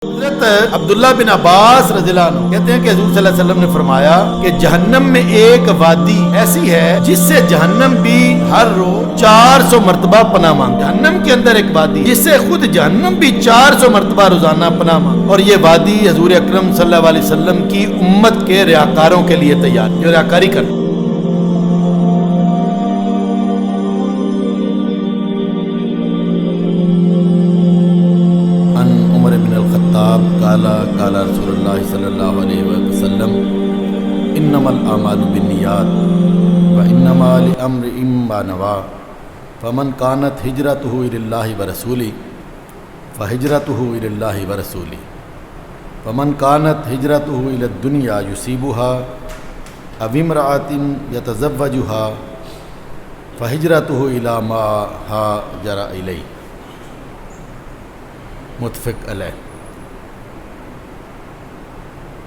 حضرت عبداللہ بن عباس رضی اللہ عنہ کہتے ہیں کہ حضور صلی اللہ علیہ وسلم نے فرمایا کہ جہنم میں ایک وادی ایسی ہے جس سے جہنم بھی ہر روز 400 مرتبہ پناہ مانگتا ہے۔ جہنم کے اندر ایک وادی جس سے خود جہنم بھی 400 مرتبہ روزانہ پناہ مانگتا، اور یہ وادی حضور اکرم صلی اللہ علیہ وسلم کی امت کے ریاکاروں کے لیے تیار، جو ریاکاری کرتے۔ قال رسول اللہ صلی اللہ علیہ وسلم انما الاعمال بالنیات وانما لامرئ ما نوى فمن كانت هجرته الى الله ورسوله فهجرته الى الله ورسوله فمن كانت هجرته الى الدنيا يصيبها او امرأة يتزوجها فهجرته الى ما هاجر اليه۔ متفق علیہ۔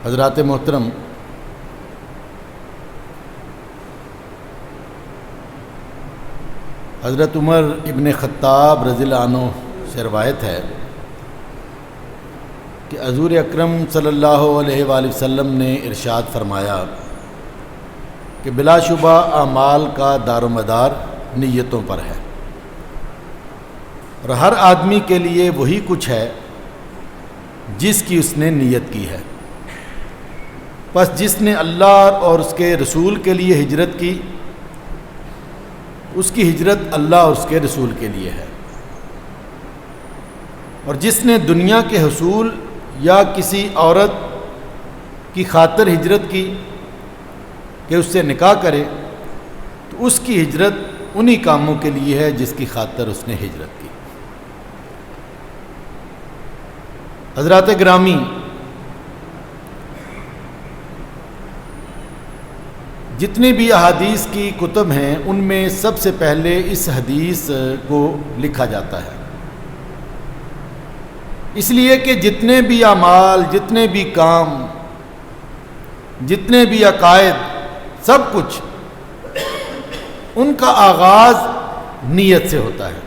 حضرات محترم، حضرت عمر ابن خطاب رضی اللہ عنہ سے روایت ہے کہ حضور اکرم صلی اللہ علیہ وآلہ وسلم نے ارشاد فرمایا کہ بلا شبہ اعمال کا دار و مدار نیتوں پر ہے، اور ہر آدمی کے لیے وہی کچھ ہے جس کی اس نے نیت کی ہے۔ پس جس نے اللہ اور اس کے رسول کے لیے ہجرت کی، اس کی ہجرت اللہ اور اس کے رسول کے لیے ہے، اور جس نے دنیا کے حصول یا کسی عورت کی خاطر ہجرت کی کہ اس سے نکاح کرے، تو اس کی ہجرت انہی کاموں کے لیے ہے جس کی خاطر اس نے ہجرت کی۔ حضرات گرامی، جتنی بھی احادیث کی کتب ہیں ان میں سب سے پہلے اس حدیث کو لکھا جاتا ہے، اس لیے کہ جتنے بھی اعمال، جتنے بھی کام، جتنے بھی عقائد، سب کچھ ان کا آغاز نیت سے ہوتا ہے،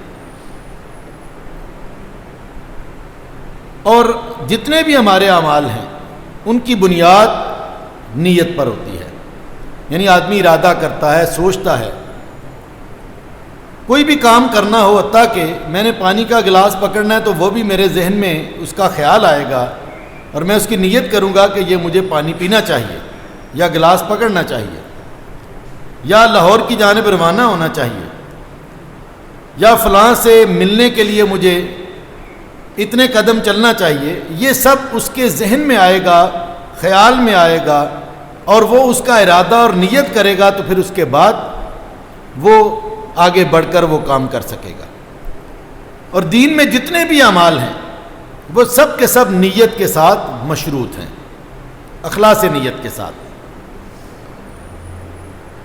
اور جتنے بھی ہمارے اعمال ہیں ان کی بنیاد نیت پر ہوتی ہے۔ یعنی آدمی ارادہ کرتا ہے، سوچتا ہے، کوئی بھی کام کرنا ہو، حتیٰ کہ میں نے پانی کا گلاس پکڑنا ہے تو وہ بھی میرے ذہن میں اس کا خیال آئے گا، اور میں اس کی نیت کروں گا کہ یہ مجھے پانی پینا چاہیے، یا گلاس پکڑنا چاہیے، یا لاہور کی جانب روانہ ہونا چاہیے، یا فلاں سے ملنے کے لیے مجھے اتنے قدم چلنا چاہیے۔ یہ سب اس کے ذہن میں آئے گا، خیال میں آئے گا، اور وہ اس کا ارادہ اور نیت کرے گا، تو پھر اس کے بعد وہ آگے بڑھ کر وہ کام کر سکے گا۔ اور دین میں جتنے بھی اعمال ہیں وہ سب کے سب نیت کے ساتھ مشروط ہیں، اخلاص نیت کے ساتھ۔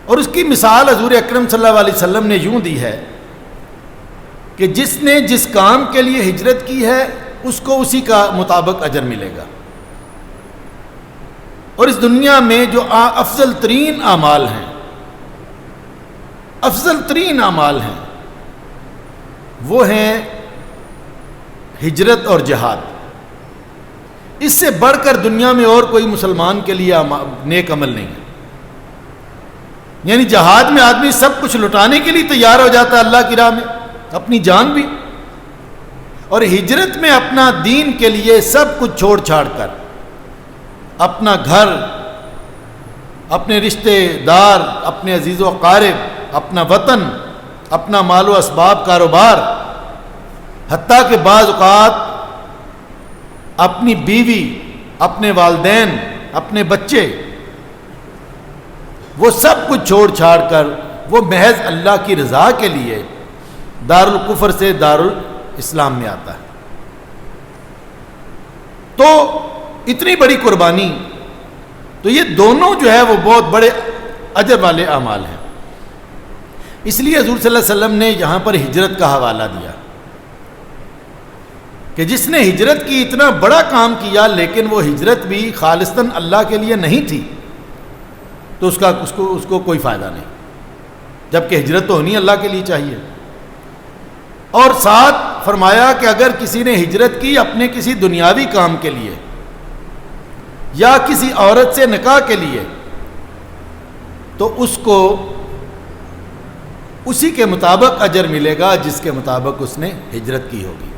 اور اس کی مثال حضور اکرم صلی اللہ علیہ وسلم نے یوں دی ہے کہ جس نے جس کام کے لیے ہجرت کی ہے اس کو اسی کا مطابق اجر ملے گا۔ اور اس دنیا میں جو افضل ترین اعمال ہیں، افضل ترین اعمال ہیں، وہ ہیں ہجرت اور جہاد۔ اس سے بڑھ کر دنیا میں اور کوئی مسلمان کے لیے نیک عمل نہیں ہے۔ یعنی جہاد میں آدمی سب کچھ لٹانے کے لیے تیار ہو جاتا ہے اللہ کی راہ میں، اپنی جان بھی، اور ہجرت میں اپنا دین کے لیے سب کچھ چھوڑ چھاڑ کر، اپنا گھر، اپنے رشتے دار، اپنے عزیز و اقارب، اپنا وطن، اپنا مال و اسباب، کاروبار، حتیٰ کہ بعض اوقات اپنی بیوی، اپنے والدین، اپنے بچے، وہ سب کچھ چھوڑ چھاڑ کر وہ محض اللہ کی رضا کے لیے دارالکفر سے دارالاسلام میں آتا ہے۔ تو اتنی بڑی قربانی، تو یہ دونوں جو ہے وہ بہت بڑے اجر والے اعمال ہیں۔ اس لیے حضور صلی اللہ علیہ وسلم نے یہاں پر ہجرت کا حوالہ دیا کہ جس نے ہجرت کی، اتنا بڑا کام کیا، لیکن وہ ہجرت بھی خالصتاً اللہ کے لیے نہیں تھی، تو اس کو کوئی فائدہ نہیں، جبکہ ہجرت تو ہونی اللہ کے لیے چاہیے۔ اور ساتھ فرمایا کہ اگر کسی نے ہجرت کی اپنے کسی دنیاوی کام کے لیے یا کسی عورت سے نکاح کے لیے تو اس کو اسی کے مطابق اجر ملے گا جس کے مطابق اس نے ہجرت کی ہوگی۔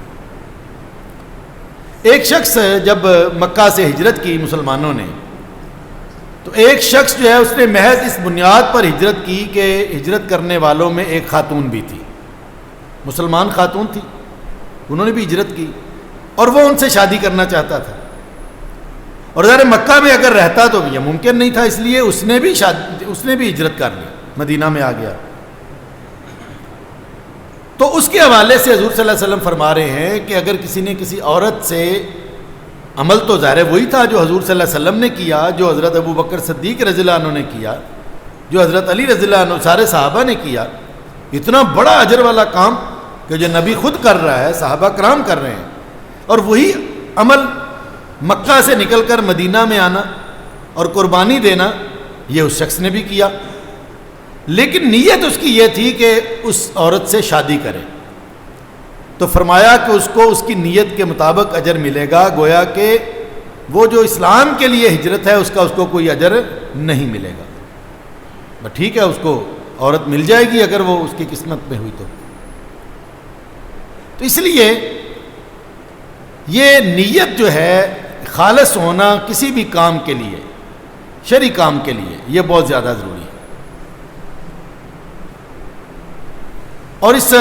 ایک شخص جب مکہ سے ہجرت کی مسلمانوں نے، تو ایک شخص جو ہے اس نے محض اس بنیاد پر ہجرت کی کہ ہجرت کرنے والوں میں ایک خاتون بھی تھی، مسلمان خاتون تھی، انہوں نے بھی ہجرت کی اور وہ ان سے شادی کرنا چاہتا تھا، اور ظاہر مکہ میں اگر رہتا تو یہ ممکن نہیں تھا، اس لیے اس نے بھی ہجرت کر لی، مدینہ میں آ گیا۔ تو اس کے حوالے سے حضور صلی اللہ علیہ وسلم فرما رہے ہیں کہ اگر کسی نے کسی عورت سے، عمل تو ظاہر وہی تھا جو حضور صلی اللہ علیہ وسلم نے کیا، جو حضرت ابو بکر صدیق رضی اللہ عنہ نے کیا، جو حضرت علی رضی اللہ عنہ، سارے صحابہ نے کیا، اتنا بڑا اجر والا کام کہ جو نبی خود کر رہا ہے، صحابہ کرام کر رہے ہیں، اور وہی عمل مکہ سے نکل کر مدینہ میں آنا اور قربانی دینا یہ اس شخص نے بھی کیا، لیکن نیت اس کی یہ تھی کہ اس عورت سے شادی کرے، تو فرمایا کہ اس کو اس کی نیت کے مطابق اجر ملے گا، گویا کہ وہ جو اسلام کے لیے ہجرت ہے اس کا اس کو کوئی اجر نہیں ملے گا، بس ٹھیک ہے اس کو عورت مل جائے گی اگر وہ اس کی قسمت میں ہوئی تو اس لیے یہ نیت جو ہے خالص ہونا کسی بھی کام کے لیے، شرعی کام کے لیے، یہ بہت زیادہ ضروری ہے۔ اور اس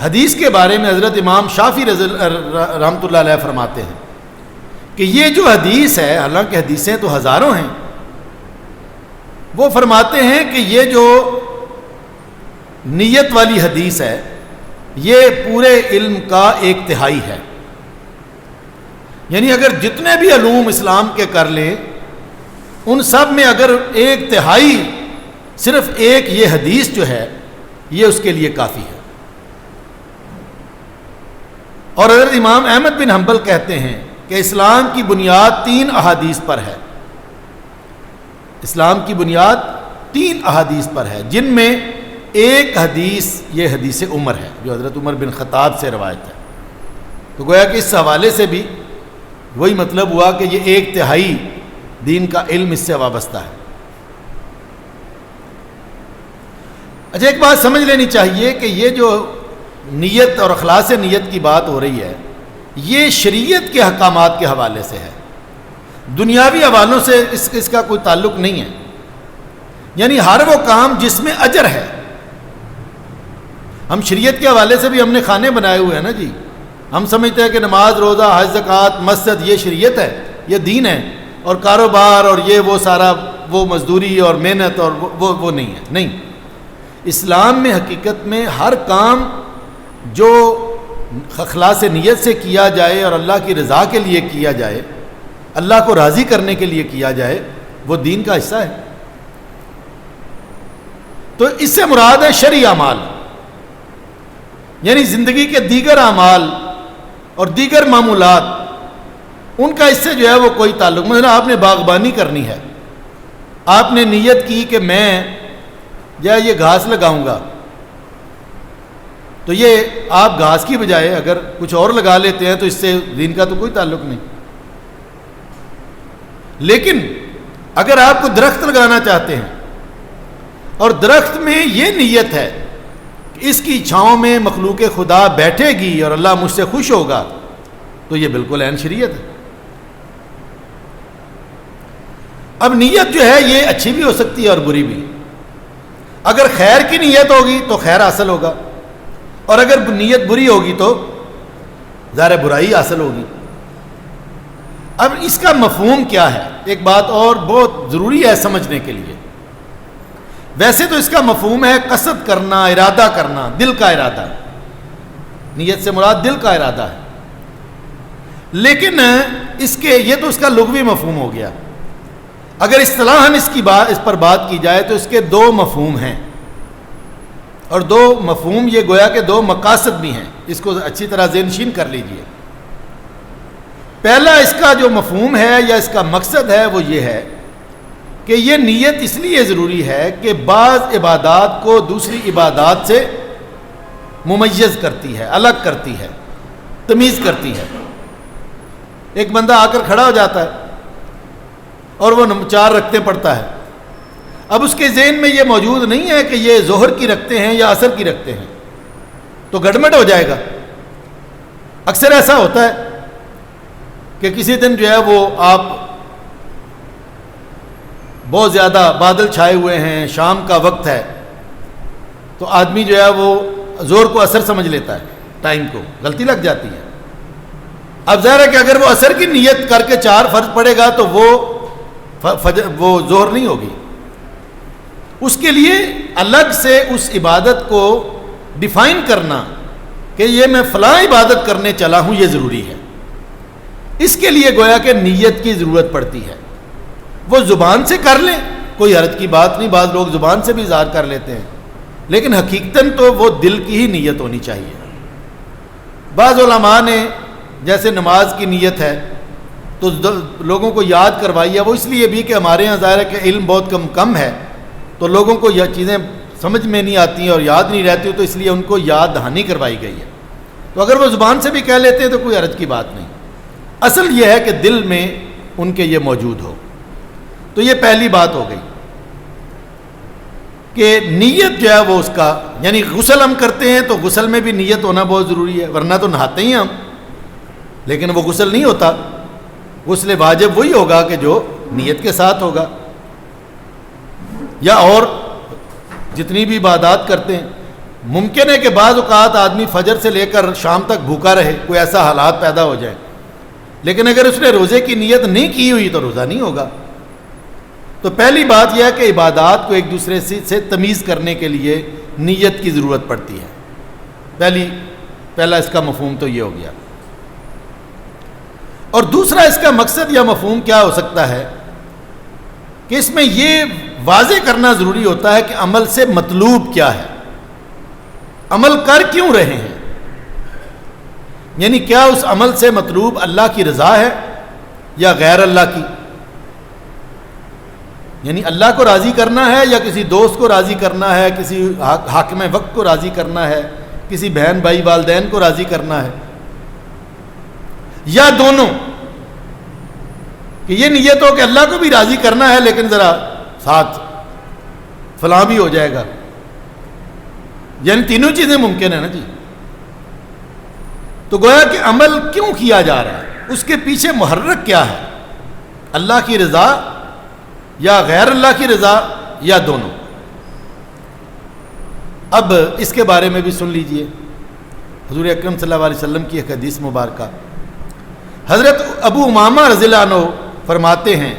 حدیث کے بارے میں حضرت امام شافعی رحمۃ اللہ علیہ فرماتے ہیں کہ یہ جو حدیث ہے، حالانکہ حدیثیں تو ہزاروں ہیں، وہ فرماتے ہیں کہ یہ جو نیت والی حدیث ہے یہ پورے علم کا ایک تہائی ہے، یعنی اگر جتنے بھی علوم اسلام کے کر لیں ان سب میں اگر ایک تہائی صرف ایک یہ حدیث جو ہے یہ اس کے لیے کافی ہے۔ اور حضرت امام احمد بن حنبل کہتے ہیں کہ اسلام کی بنیاد 3 احادیث پر ہے، اسلام کی بنیاد 3 احادیث پر ہے، جن میں ایک حدیث یہ حدیث عمر ہے جو حضرت عمر بن خطاب سے روایت ہے، تو گویا کہ اس حوالے سے بھی وہی مطلب ہوا کہ یہ 1/3 دین کا علم اس سے وابستہ ہے۔ اچھا ایک بات سمجھ لینی چاہیے کہ یہ جو نیت اور اخلاص نیت کی بات ہو رہی ہے یہ شریعت کے احکامات کے حوالے سے ہے، دنیاوی حوالوں سے اس کا کوئی تعلق نہیں ہے، یعنی ہر وہ کام جس میں اجر ہے۔ ہم شریعت کے حوالے سے بھی ہم نے کھانے بنائے ہوئے ہیں نا جی، ہم سمجھتے ہیں کہ نماز، روزہ، حج، زکوٰۃ، مسجد یہ شریعت ہے، یہ دین ہے، اور کاروبار اور یہ وہ سارا وہ مزدوری اور محنت اور وہ نہیں ہے، نہیں، اسلام میں حقیقت میں ہر کام جو اخلاص نیت سے کیا جائے اور اللہ کی رضا کے لیے کیا جائے، اللہ کو راضی کرنے کے لیے کیا جائے، وہ دین کا حصہ ہے۔ تو اس سے مراد ہے شرعی اعمال، یعنی زندگی کے دیگر اعمال اور دیگر معمولات، ان کا اس سے جو ہے وہ کوئی تعلق۔ مثلا آپ نے باغبانی کرنی ہے، آپ نے نیت کی کہ میں یہ گھاس لگاؤں گا، تو یہ آپ گھاس کی بجائے اگر کچھ اور لگا لیتے ہیں تو اس سے دین کا تو کوئی تعلق نہیں۔ لیکن اگر آپ کو درخت لگانا چاہتے ہیں اور درخت میں یہ نیت ہے کہ اس کی چھاؤں میں مخلوق خدا بیٹھے گی اور اللہ مجھ سے خوش ہوگا، تو یہ بالکل عین شریعت ہے۔ اب نیت جو ہے یہ اچھی بھی ہو سکتی ہے اور بری بھی، اگر خیر کی نیت ہوگی تو خیر حاصل ہوگا، اور اگر نیت بری ہوگی تو ظاہر برائی حاصل ہوگی۔ اب اس کا مفہوم کیا ہے، ایک بات اور بہت ضروری ہے سمجھنے کے لیے۔ ویسے تو اس کا مفہوم ہے قصد کرنا، ارادہ کرنا، دل کا ارادہ، نیت سے مراد دل کا ارادہ ہے، لیکن اس تو اس کا لغوی مفہوم ہو گیا۔ اگر اصطلاحاً اس پر بات کی جائے تو اس کے 2 مفہوم ہیں، اور 2 مفہوم یہ گویا کہ 2 مقاصد بھی ہیں، اس کو اچھی طرح ذہن نشین کر لیجئے۔ پہلا اس کا جو مفہوم ہے یا اس کا مقصد ہے وہ یہ ہے کہ یہ نیت اس لیے ضروری ہے کہ بعض عبادات کو دوسری عبادات سے ممیز کرتی ہے، الگ کرتی ہے، تمیز کرتی ہے۔ ایک بندہ آ کر کھڑا ہو جاتا ہے اور وہ 4 رکعتیں پڑھتا ہے، اب اس کے ذہن میں یہ موجود نہیں ہے کہ یہ ظہر کی رکعتیں ہیں یا عصر کی رکعتیں ہیں، تو گڑبڑ ہو جائے گا۔ اکثر ایسا ہوتا ہے کہ کسی دن جو ہے وہ آپ بہت زیادہ بادل چھائے ہوئے ہیں، شام کا وقت ہے، تو آدمی جو ہے وہ ظہر کو عصر سمجھ لیتا ہے، ٹائم کو، غلطی لگ جاتی ہے۔ اب ظاہر ہے کہ اگر وہ عصر کی نیت کر کے 4 فرض پڑے گا تو وہ ظہر نہیں ہوگی۔ اس کے لیے الگ سے اس عبادت کو ڈیفائن کرنا کہ یہ میں فلاں عبادت کرنے چلا ہوں، یہ ضروری ہے۔ اس کے لیے گویا کہ نیت کی ضرورت پڑتی ہے۔ وہ زبان سے کر لیں، کوئی حرج کی بات نہیں، بعض لوگ زبان سے بھی اظہار کر لیتے ہیں، لیکن حقیقتاً تو وہ دل کی ہی نیت ہونی چاہیے۔ بعض علماء نے جیسے نماز کی نیت ہے تو لوگوں کو یاد کروائی ہے، وہ اس لیے بھی کہ ہمارے یہاں ظاہر ہے کہ علم بہت کم ہے، تو لوگوں کو یہ چیزیں سمجھ میں نہیں آتی ہیں اور یاد نہیں رہتی، تو اس لیے ان کو یاد دہانی کروائی گئی ہے۔ تو اگر وہ زبان سے بھی کہہ لیتے ہیں تو کوئی حرج کی بات نہیں، اصل یہ ہے کہ دل میں ان کے یہ موجود ہو۔ تو یہ پہلی بات ہو گئی کہ نیت جو ہے وہ اس کا، یعنی غسل ہم کرتے ہیں تو غسل میں بھی نیت ہونا بہت ضروری ہے، ورنہ تو نہاتے ہی ہم، لیکن وہ غسل نہیں ہوتا۔ غسل واجب وہی ہوگا کہ جو نیت کے ساتھ ہوگا، یا اور جتنی بھی عبادات کرتے ہیں۔ ممکن ہے کہ بعض اوقات آدمی فجر سے لے کر شام تک بھوکا رہے، کوئی ایسا حالات پیدا ہو جائے، لیکن اگر اس نے روزے کی نیت نہیں کی ہوئی تو روزہ نہیں ہوگا۔ تو پہلی بات یہ ہے کہ عبادات کو ایک دوسرے سے تمیز کرنے کے لیے نیت کی ضرورت پڑتی ہے۔ پہلا اس کا مفہوم تو یہ ہو گیا۔ اور دوسرا اس کا مقصد یا مفہوم کیا ہو سکتا ہے کہ اس میں یہ واضح کرنا ضروری ہوتا ہے کہ عمل سے مطلوب کیا ہے، عمل کر کیوں رہے ہیں، یعنی کیا اس عمل سے مطلوب اللہ کی رضا ہے یا غیر اللہ کی، یعنی اللہ کو راضی کرنا ہے یا کسی دوست کو راضی کرنا ہے، کسی حاکم وقت کو راضی کرنا ہے، کسی بہن بھائی والدین کو راضی کرنا ہے، یا دونوں، کہ یہ نیت ہو کہ اللہ کو بھی راضی کرنا ہے لیکن ذرا ساتھ فلاں بھی ہو جائے گا، یعنی تینوں چیزیں ممکن ہیں نا جی۔ تو گویا کہ عمل کیوں کیا جا رہا ہے، اس کے پیچھے محرک کیا ہے، اللہ کی رضا یا غیر اللہ کی رضا یا دونوں۔ اب اس کے بارے میں بھی سن لیجئے حضور اکرم صلی اللہ علیہ وسلم کی ایک حدیث مبارکہ۔ حضرت ابو امامہ رضی اللہ عنہ فرماتے ہیں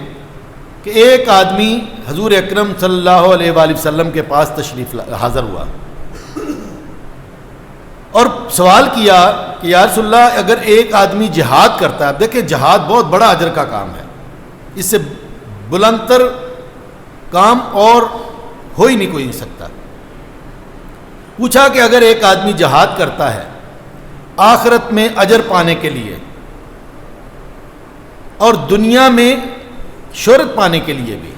کہ ایک آدمی حضور اکرم صلی اللہ علیہ وآلہ وسلم کے پاس تشریف حاضر ہوا اور سوال کیا کہ یا رسول اللہ، اگر ایک آدمی جہاد کرتا ہے، دیکھیں جہاد بہت بڑا اجر کا کام ہے، اس سے بلند تر کام اور ہو ہی نہیں کوئی نہیں سکتا۔ پوچھا کہ اگر ایک آدمی جہاد کرتا ہے آخرت میں اجر پانے کے لیے اور دنیا میں شہرت پانے کے لیے بھی،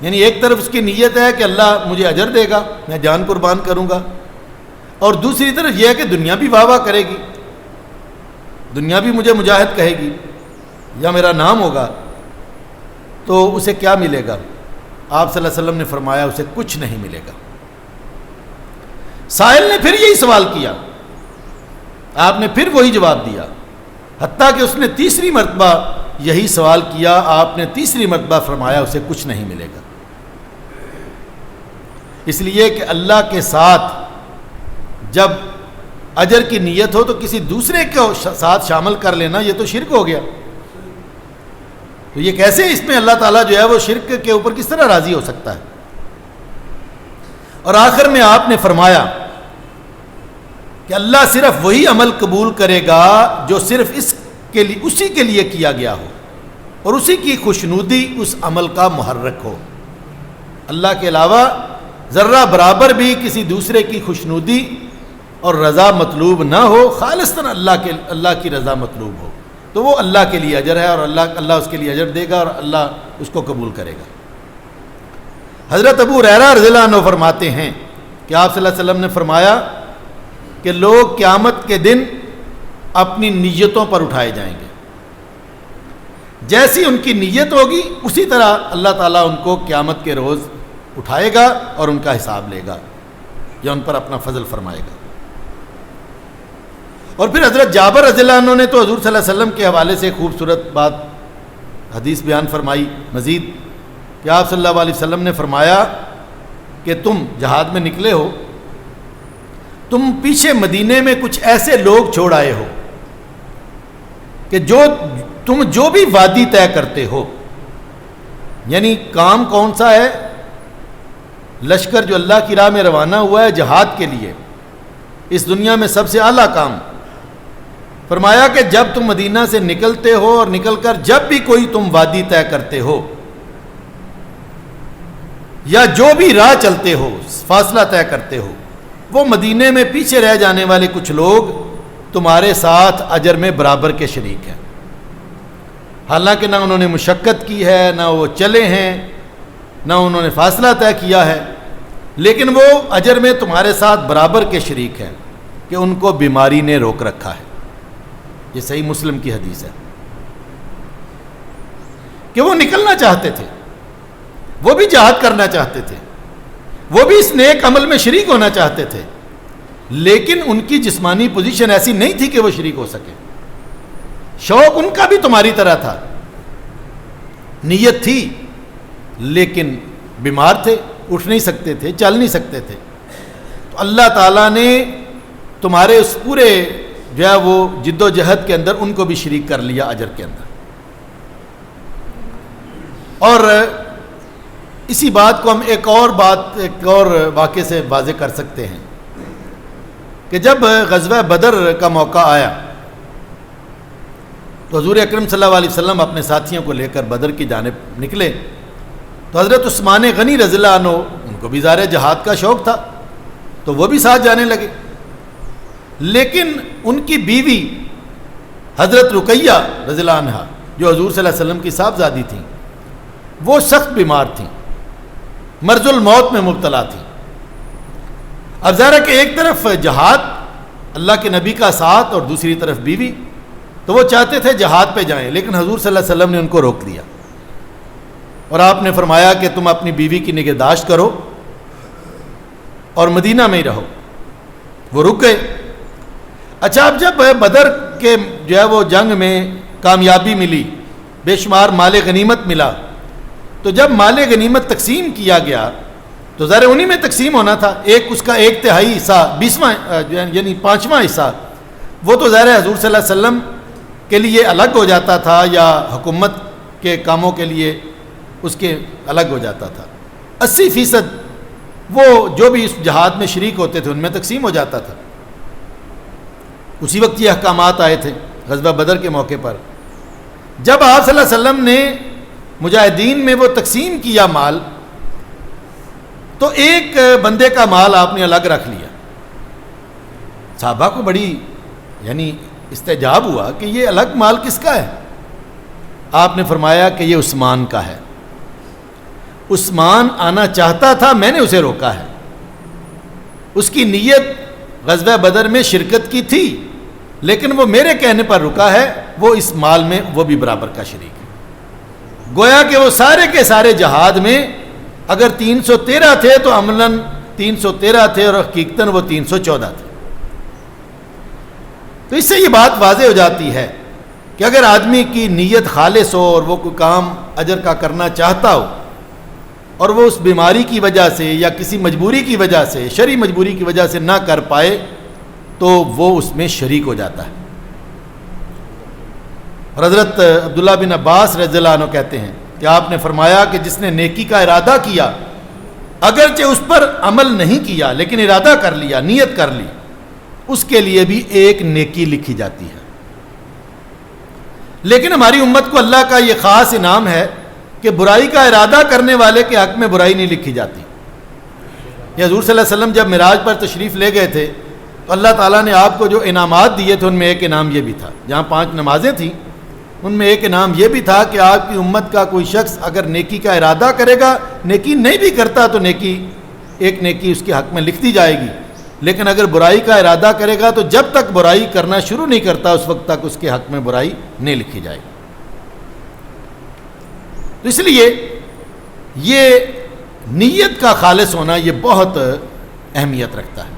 یعنی ایک طرف اس کی نیت ہے کہ اللہ مجھے اجر دے گا، میں جان قربان کروں گا، اور دوسری طرف یہ ہے کہ دنیا بھی واہ واہ کرے گی، دنیا بھی مجھے مجاہد کہے گی یا میرا نام ہوگا، تو اسے کیا ملے گا؟ آپ صلی اللہ علیہ وسلم نے فرمایا اسے کچھ نہیں ملے گا۔ سائل نے پھر یہی سوال کیا، آپ نے پھر وہی جواب دیا، حتیٰ کہ اس نے تیسری مرتبہ یہی سوال کیا، آپ نے تیسری مرتبہ فرمایا اسے کچھ نہیں ملے گا۔ اس لیے کہ اللہ کے ساتھ جب اجر کی نیت ہو تو کسی دوسرے کو ساتھ شامل کر لینا یہ تو شرک ہو گیا۔ تو یہ کیسے اس میں اللہ تعالیٰ جو ہے وہ شرک کے اوپر کس طرح راضی ہو سکتا ہے؟ اور آخر میں آپ نے فرمایا کہ اللہ صرف وہی عمل قبول کرے گا جو صرف اسی کے لیے کیا گیا ہو اور اسی کی خوشنودی اس عمل کا محرک ہو۔ اللہ کے علاوہ ذرہ برابر بھی کسی دوسرے کی خوشنودی اور رضا مطلوب نہ ہو، خالصاً اللہ کی رضا مطلوب ہو، تو وہ اللہ کے لیے اجر ہے اور اللہ اس کے لیے اجر دے گا اور اللہ اس کو قبول کرے گا۔ حضرت ابو ہریرہ رضی اللہ عنہ فرماتے ہیں کہ آپ صلی اللہ علیہ وسلم نے فرمایا کہ لوگ قیامت کے دن اپنی نیتوں پر اٹھائے جائیں گے. جیسی ان کی نیت ہوگی اسی طرح اللہ تعالیٰ ان کو قیامت کے روز اٹھائے گا اور ان کا حساب لے گا یا ان پر اپنا فضل فرمائے گا. اور پھر حضرت جابر رضی اللہ عنہ نے تو حضور صلی اللہ علیہ وسلم کے حوالے سے خوبصورت بات حدیث بیان فرمائی مزید کہ آپ صلی اللہ علیہ وسلم نے فرمایا کہ تم جہاد میں نکلے ہو, تم پیچھے مدینے میں کچھ ایسے لوگ چھوڑ آئے ہو کہ تم جو بھی وادی طے کرتے ہو, یعنی کام کون سا ہے, لشکر جو اللہ کی راہ میں روانہ ہوا ہے جہاد کے لیے, اس دنیا میں سب سے اعلیٰ کام. فرمایا کہ جب تم مدینہ سے نکلتے ہو اور نکل کر جب بھی کوئی تم وادی طے کرتے ہو یا جو بھی راہ چلتے ہو, فاصلہ طے کرتے ہو, وہ مدینے میں پیچھے رہ جانے والے کچھ لوگ تمہارے ساتھ اجر میں برابر کے شریک ہیں. حالانکہ نہ انہوں نے مشقت کی ہے, نہ وہ چلے ہیں, نہ انہوں نے فاصلہ طے کیا ہے, لیکن وہ اجر میں تمہارے ساتھ برابر کے شریک ہیں کہ ان کو بیماری نے روک رکھا ہے. یہ صحیح مسلم کی حدیث ہے کہ وہ نکلنا چاہتے تھے, وہ بھی جہاد کرنا چاہتے تھے, وہ بھی اس نیک عمل میں شریک ہونا چاہتے تھے, لیکن ان کی جسمانی پوزیشن ایسی نہیں تھی کہ وہ شریک ہو سکے. شوق ان کا بھی تمہاری طرح تھا, نیت تھی, لیکن بیمار تھے, اٹھ نہیں سکتے تھے, چل نہیں سکتے تھے. تو اللہ تعالیٰ نے تمہارے اس پورے جو ہے وہ جد و جہد کے اندر ان کو بھی شریک کر لیا اجر کے اندر. اور اسی بات کو ہم ایک اور واقعے سے واضح کر سکتے ہیں کہ جب غزوہ بدر کا موقع آیا تو حضور اکرم صلی اللہ علیہ وسلم اپنے ساتھیوں کو لے کر بدر کی جانب نکلے. تو حضرت عثمان غنی رضی اللہ عنہ, ان کو بھی ظاہر جہاد کا شوق تھا تو وہ بھی ساتھ جانے لگے, لیکن ان کی بیوی حضرت رقیہ رضی اللہ عنہا جو حضور صلی اللہ علیہ وسلم کی صاحبزادی تھیں, وہ سخت بیمار تھیں, مرض الموت میں مبتلا تھیں. اب ظاہر ہے کہ ایک طرف جہاد اللہ کے نبی کا ساتھ اور دوسری طرف بیوی, تو وہ چاہتے تھے جہاد پہ جائیں, لیکن حضور صلی اللہ علیہ وسلم نے ان کو روک دیا اور آپ نے فرمایا کہ تم اپنی بیوی کی نگہداشت کرو اور مدینہ میں ہی رہو. وہ رک گئے. اچھا, اب جب بدر کے جو ہے وہ جنگ میں کامیابی ملی, بے شمار مال غنیمت ملا, تو جب مال غنیمت تقسیم کیا گیا تو ظاہر انہی میں تقسیم ہونا تھا. اس کا 1/3 حصہ 20واں یعنی 5واں حصہ وہ تو ظاہر حضور صلی اللہ علیہ وسلم کے لیے الگ ہو جاتا تھا یا حکومت کے کاموں کے لیے اس کے الگ ہو جاتا تھا. 80% وہ جو بھی اس جہاد میں شریک ہوتے تھے ان میں تقسیم ہو جاتا تھا. اسی وقت یہ احکامات آئے تھے غزوہ بدر کے موقع پر. جب آپ صلی اللہ علیہ وسلم نے مجاہدین میں وہ تقسیم کیا مال, تو ایک بندے کا مال آپ نے الگ رکھ لیا. صحابہ کو بڑی یعنی استعجاب ہوا کہ یہ الگ مال کس کا ہے. آپ نے فرمایا کہ یہ عثمان کا ہے. عثمان آنا چاہتا تھا, میں نے اسے روکا ہے. اس کی نیت غزوہ بدر میں شرکت کی تھی, لیکن وہ میرے کہنے پر رکا ہے. وہ اس مال میں وہ بھی برابر کا شریک ہے. گویا کہ وہ سارے کے سارے جہاد میں اگر 313 تھے تو عملاً 313 تھے اور حقیقتاً وہ 314 تھے. تو اس سے یہ بات واضح ہو جاتی ہے کہ اگر آدمی کی نیت خالص ہو اور وہ کوئی کام اجر کا کرنا چاہتا ہو اور وہ اس بیماری کی وجہ سے یا کسی مجبوری کی وجہ سے, شرعی مجبوری کی وجہ سے نہ کر پائے, تو وہ اس میں شریک ہو جاتا ہے. اور حضرت عبداللہ بن عباس رضی اللہ عنہ کہتے ہیں کہ آپ نے فرمایا کہ جس نے نیکی کا ارادہ کیا, اگرچہ اس پر عمل نہیں کیا لیکن ارادہ کر لیا, نیت کر لی, اس کے لیے بھی ایک نیکی لکھی جاتی ہے. لیکن ہماری امت کو اللہ کا یہ خاص انعام ہے کہ برائی کا ارادہ کرنے والے کے حق میں برائی نہیں لکھی جاتی. یہ حضور صلی اللہ علیہ وسلم جب معراج پر تشریف لے گئے تھے تو اللہ تعالیٰ نے آپ کو جو انعامات دیے تھے ان میں ایک انعام یہ بھی تھا, جہاں 5 نمازیں تھیں ان میں ایک انعام یہ بھی تھا کہ آپ کی امت کا کوئی شخص اگر نیکی کا ارادہ کرے گا, نیکی نہیں بھی کرتا تو ایک نیکی اس کے حق میں لکھ دی جائے گی, لیکن اگر برائی کا ارادہ کرے گا تو جب تک برائی کرنا شروع نہیں کرتا اس وقت تک اس کے حق میں برائی نہیں لکھی جائے گی. تو اس لیے یہ نیت کا خالص ہونا یہ بہت اہمیت رکھتا ہے.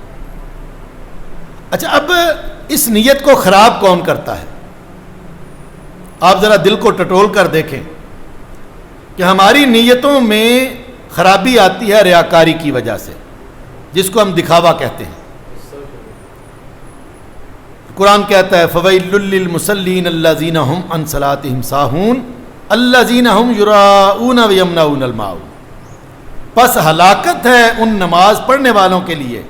اچھا، اب اس نیت کو خراب کون کرتا ہے؟ آپ ذرا دل کو ٹٹول کر دیکھیں کہ ہماری نیتوں میں خرابی آتی ہے ریاکاری کی وجہ سے، جس کو ہم دکھاوا کہتے ہیں. قرآن کہتا ہے فَوَيْلٌ لِّلْمُصَلِّينَ الَّذِينَ هُمْ عَنْ صَلَاتِهِمْ سَاهُونَ الَّذِينَ هُمْ يُرَاءُونَ وَيَمْنَعُونَ الْمَاعُونَ. پس ہلاکت ہے ان نماز پڑھنے والوں کے لیے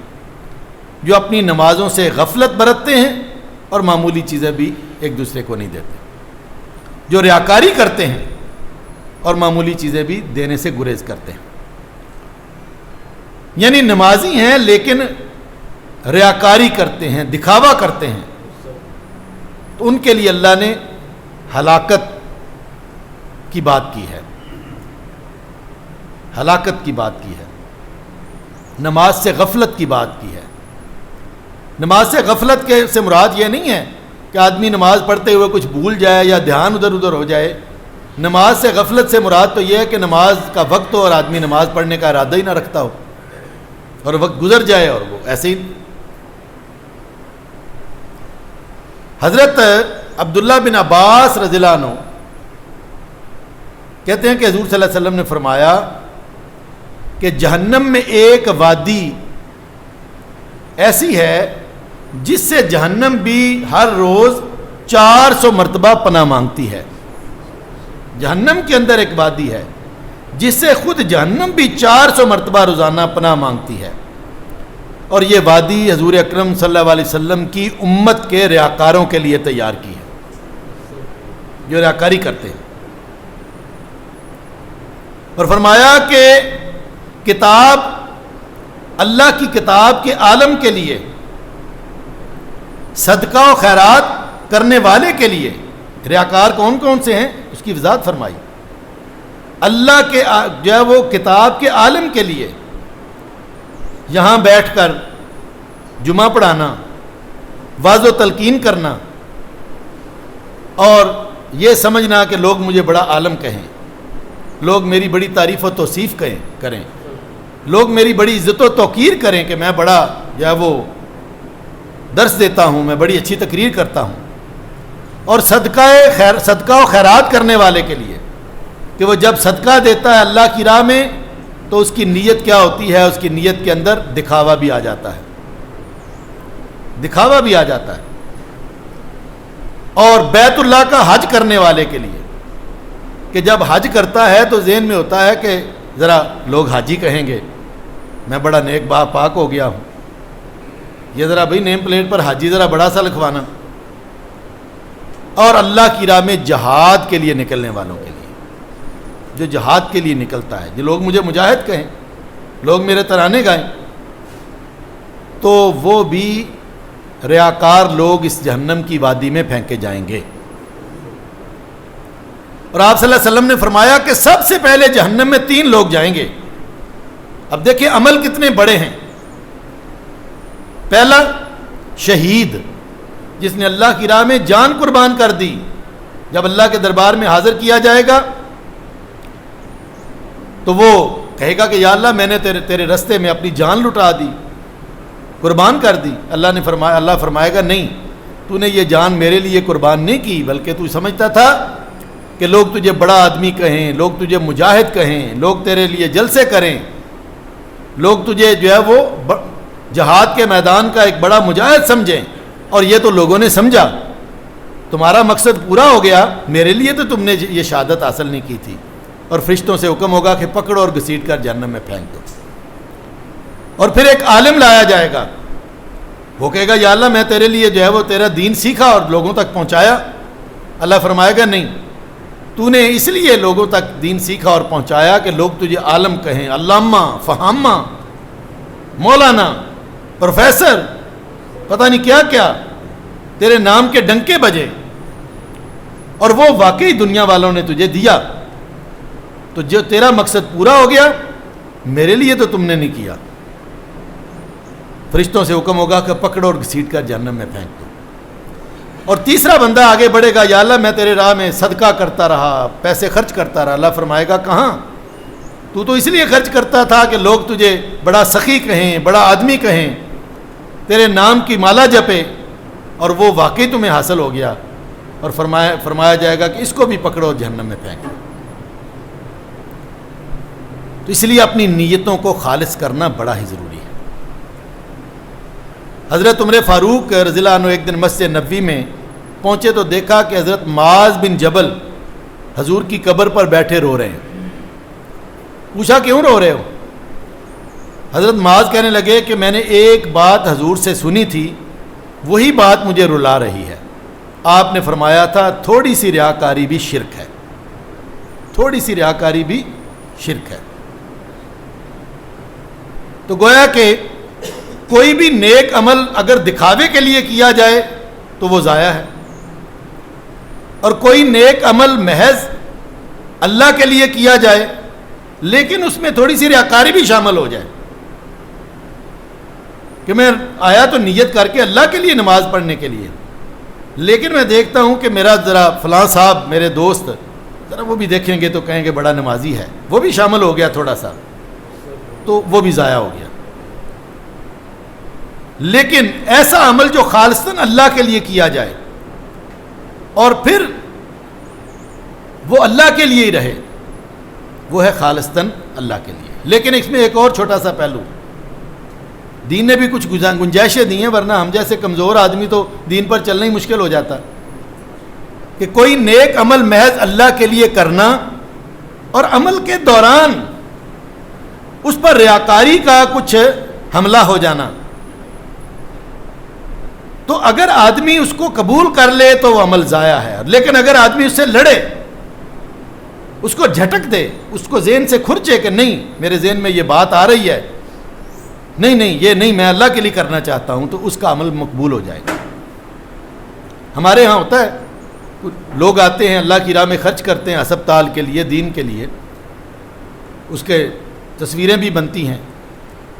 جو اپنی نمازوں سے غفلت برتتے ہیں اور معمولی چیزیں بھی ایک دوسرے کو نہیں دیتے، جو ریاکاری کرتے ہیں اور معمولی چیزیں بھی دینے سے گریز کرتے ہیں. یعنی نمازی ہیں لیکن ریاکاری کرتے ہیں، دکھاوا کرتے ہیں، تو ان کے لیے اللہ نے ہلاکت کی بات کی ہے، ہلاکت کی بات کی ہے، نماز سے غفلت کی بات کی ہے. نماز سے غفلت کے سے مراد یہ نہیں ہے کہ آدمی نماز پڑھتے ہوئے کچھ بھول جائے یا دھیان ادھر ادھر ہو جائے. نماز سے غفلت سے مراد تو یہ ہے کہ نماز کا وقت ہو اور آدمی نماز پڑھنے کا ارادہ ہی نہ رکھتا ہو اور وقت گزر جائے اور وہ ایسے ہی. حضرت عبداللہ بن عباس رضی اللہ عنہ کہتے ہیں کہ حضور صلی اللہ علیہ وسلم نے فرمایا کہ جہنم میں ایک وادی ایسی ہے جس سے جہنم بھی ہر روز 400 مرتبہ پناہ مانگتی ہے. جہنم کے اندر ایک وادی ہے جس سے خود جہنم بھی 400 مرتبہ روزانہ پناہ مانگتی ہے، اور یہ وادی حضور اکرم صلی اللہ علیہ وسلم کی امت کے ریاکاروں کے لیے تیار کی ہے جو ریاکاری کرتے ہیں. اور فرمایا کہ کتاب، اللہ کی کتاب کے عالم کے لیے، صدقہ و خیرات کرنے والے کے لیے، ریاکار کون کون سے ہیں اس کی وضاحت فرمائی. اللہ کے جو ہے وہ کتاب کے عالم کے لیے یہاں بیٹھ کر جمعہ پڑھانا، واعظ و تلقین کرنا اور یہ سمجھنا کہ لوگ مجھے بڑا عالم کہیں، لوگ میری بڑی تعریف و توصیف کریں، لوگ میری بڑی عزت و توقیر کریں کہ میں بڑا جو ہے وہ درس دیتا ہوں، میں بڑی اچھی تقریر کرتا ہوں. اور صدقہ و خیرات کرنے والے کے لیے کہ وہ جب صدقہ دیتا ہے اللہ کی راہ میں تو اس کی نیت کیا ہوتی ہے، اس کی نیت کے اندر دکھاوا بھی آ جاتا ہے، دکھاوا بھی آ جاتا ہے. اور بیت اللہ کا حج کرنے والے کے لیے کہ جب حج کرتا ہے تو ذہن میں ہوتا ہے کہ ذرا لوگ حاجی کہیں گے، میں بڑا نیک با پاک ہو گیا ہوں، یہ ذرا بھائی نیم پلیٹ پر حاجی ذرا بڑا سا لکھوانا. اور اللہ کی راہ میں جہاد کے لیے نکلنے والوں کے لیے، جو جہاد کے لیے نکلتا ہے، جو لوگ مجھے مجاہد کہیں، لوگ میرے ترانے گائیں، تو وہ بھی ریاکار لوگ اس جہنم کی وادی میں پھینکے جائیں گے. اور آپ صلی اللہ علیہ وسلم نے فرمایا کہ سب سے پہلے جہنم میں 3 لوگ جائیں گے. اب دیکھیں عمل کتنے بڑے ہیں. پہلا شہید، جس نے اللہ کی راہ میں جان قربان کر دی، جب اللہ کے دربار میں حاضر کیا جائے گا تو وہ کہے گا کہ یا اللہ میں نے تیرے رستے میں اپنی جان لٹا دی، قربان کر دی. اللہ فرمائے گا نہیں، تو نے یہ جان میرے لیے قربان نہیں کی، بلکہ تو سمجھتا تھا کہ لوگ تجھے بڑا آدمی کہیں، لوگ تجھے مجاہد کہیں، لوگ تیرے لیے جلسے کریں، لوگ تجھے جو ہے وہ جہاد کے میدان کا ایک بڑا مجاہد سمجھیں، اور یہ تو لوگوں نے سمجھا، تمہارا مقصد پورا ہو گیا، میرے لیے تو تم نے یہ شہادت حاصل نہیں کی تھی. اور فرشتوں سے حکم ہوگا کہ پکڑو اور گھسیٹ کر جہنم میں پھینک دو. اور پھر ایک عالم لایا جائے گا، وہ کہے گا یا اللہ میں تیرے لیے جو ہے وہ تیرا دین سیکھا اور لوگوں تک پہنچایا. اللہ فرمائے گا نہیں، تو نے اس لیے لوگوں تک دین سیکھا اور پہنچایا کہ لوگ تجھے عالم کہیں، علامہ، فہامہ، مولانا، پروفیسر، پتہ نہیں کیا کیا، تیرے نام کے ڈنکے بجے، اور وہ واقعی دنیا والوں نے تجھے دیا، تو جو تیرا مقصد پورا ہو گیا، میرے لیے تو تم نے نہیں کیا. فرشتوں سے حکم ہوگا کہ پکڑو اور گھسیٹ کر جہنم میں پھینک دو. اور تیسرا بندہ آگے بڑھے گا, یا اللہ میں تیرے راہ میں صدقہ کرتا رہا, پیسے خرچ کرتا رہا. اللہ فرمائے گا کہاں, تو اس لیے خرچ کرتا تھا کہ لوگ تجھے بڑا سخی کہیں, بڑا آدمی کہیں, تیرے نام کی مالا جپے, اور وہ واقعی تمہیں حاصل ہو گیا. اور فرمایا جائے گا کہ اس کو بھی پکڑو اور جہنم میں پھینکو. تو اس لیے اپنی نیتوں کو خالص کرنا بڑا ہی ضروری ہے. حضرت عمر فاروق رضی اللہ عنہ ایک دن مسجد نبوی میں پہنچے تو دیکھا کہ حضرت معاذ بن جبل حضور کی قبر پر بیٹھے رو رہے ہیں. پوچھا کیوں رو رہے ہو؟ حضرت معاذ کہنے لگے کہ میں نے ایک بات حضور سے سنی تھی, وہی بات مجھے رلا رہی ہے. آپ نے فرمایا تھا تھوڑی سی ریاکاری بھی شرک ہے, تھوڑی سی ریاکاری بھی شرک ہے. تو گویا کہ کوئی بھی نیک عمل اگر دکھاوے کے لیے کیا جائے تو وہ ضائع ہے, اور کوئی نیک عمل محض اللہ کے لیے کیا جائے لیکن اس میں تھوڑی سی ریاکاری بھی شامل ہو جائے کہ میں آیا تو نیت کر کے اللہ کے لیے نماز پڑھنے کے لیے, لیکن میں دیکھتا ہوں کہ میرا ذرا فلاں صاحب میرے دوست ذرا وہ بھی دیکھیں گے تو کہیں گے بڑا نمازی ہے, وہ بھی شامل ہو گیا تھوڑا سا, تو وہ بھی ضائع ہو گیا. لیکن ایسا عمل جو خالصاً اللہ کے لیے کیا جائے اور پھر وہ اللہ کے لیے ہی رہے, وہ ہے خالصاً اللہ کے لیے. لیکن اس میں ایک اور چھوٹا سا پہلو, دین نے بھی کچھ گنجائشیں دی ہیں, ورنہ ہم جیسے کمزور آدمی تو دین پر چلنا ہی مشکل ہو جاتا, کہ کوئی نیک عمل محض اللہ کے لیے کرنا اور عمل کے دوران اس پر ریاکاری کا کچھ حملہ ہو جانا. تو اگر آدمی اس کو قبول کر لے تو وہ عمل ضائع ہے, لیکن اگر آدمی اس سے لڑے, اس کو جھٹک دے, اس کو ذہن سے کھرچے کہ نہیں میرے ذہن میں یہ بات آ رہی ہے, نہیں یہ نہیں, میں اللہ کے لیے کرنا چاہتا ہوں, تو اس کا عمل مقبول ہو جائے گا. ہمارے ہاں ہوتا ہے, لوگ آتے ہیں اللہ کی راہ میں خرچ کرتے ہیں ہسپتال کے لیے, دین کے لیے, اس کے تصویریں بھی بنتی ہیں.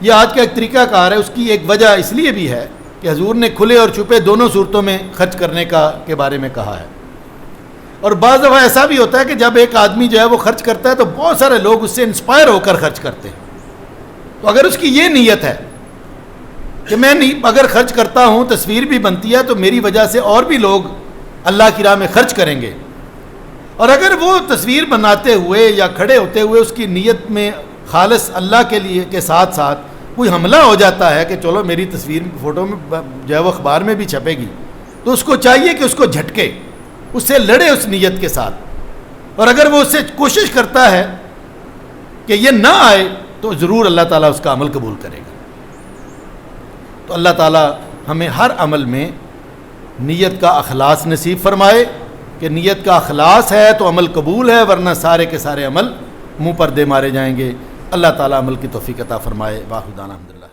یہ آج کا ایک طریقہ کار ہے. اس کی ایک وجہ اس لیے بھی ہے کہ حضور نے کھلے اور چھپے دونوں صورتوں میں خرچ کرنے کے بارے میں کہا ہے. اور بعض دفعہ ایسا بھی ہوتا ہے کہ جب ایک آدمی جو ہے وہ خرچ کرتا ہے تو بہت سارے لوگ اس سے انسپائر ہو کر خرچ کرتے ہیں. تو اگر اس کی یہ نیت ہے کہ میں اگر خرچ کرتا ہوں تصویر بھی بنتی ہے تو میری وجہ سے اور بھی لوگ اللہ کی راہ میں خرچ کریں گے, اور اگر وہ تصویر بناتے ہوئے یا کھڑے ہوتے ہوئے اس کی نیت میں خالص اللہ کے لیے کے ساتھ ساتھ کوئی حملہ ہو جاتا ہے کہ چلو میری تصویر فوٹو میں جو ہے وہ اخبار میں بھی چھپے گی, تو اس کو چاہیے کہ اس کو جھٹکے, اس سے لڑے اس نیت کے ساتھ. اور اگر وہ اس سے کوشش کرتا ہے کہ یہ نہ آئے تو ضرور اللہ تعالیٰ اس کا عمل قبول کرے گا. تو اللہ تعالیٰ ہمیں ہر عمل میں نیت کا اخلاص نصیب فرمائے, کہ نیت کا اخلاص ہے تو عمل قبول ہے, ورنہ سارے کے سارے عمل منہ پر دے مارے جائیں گے. اللہ تعالیٰ عمل کی توفیق عطا فرمائے. واخر دعوانا الحمدللہ.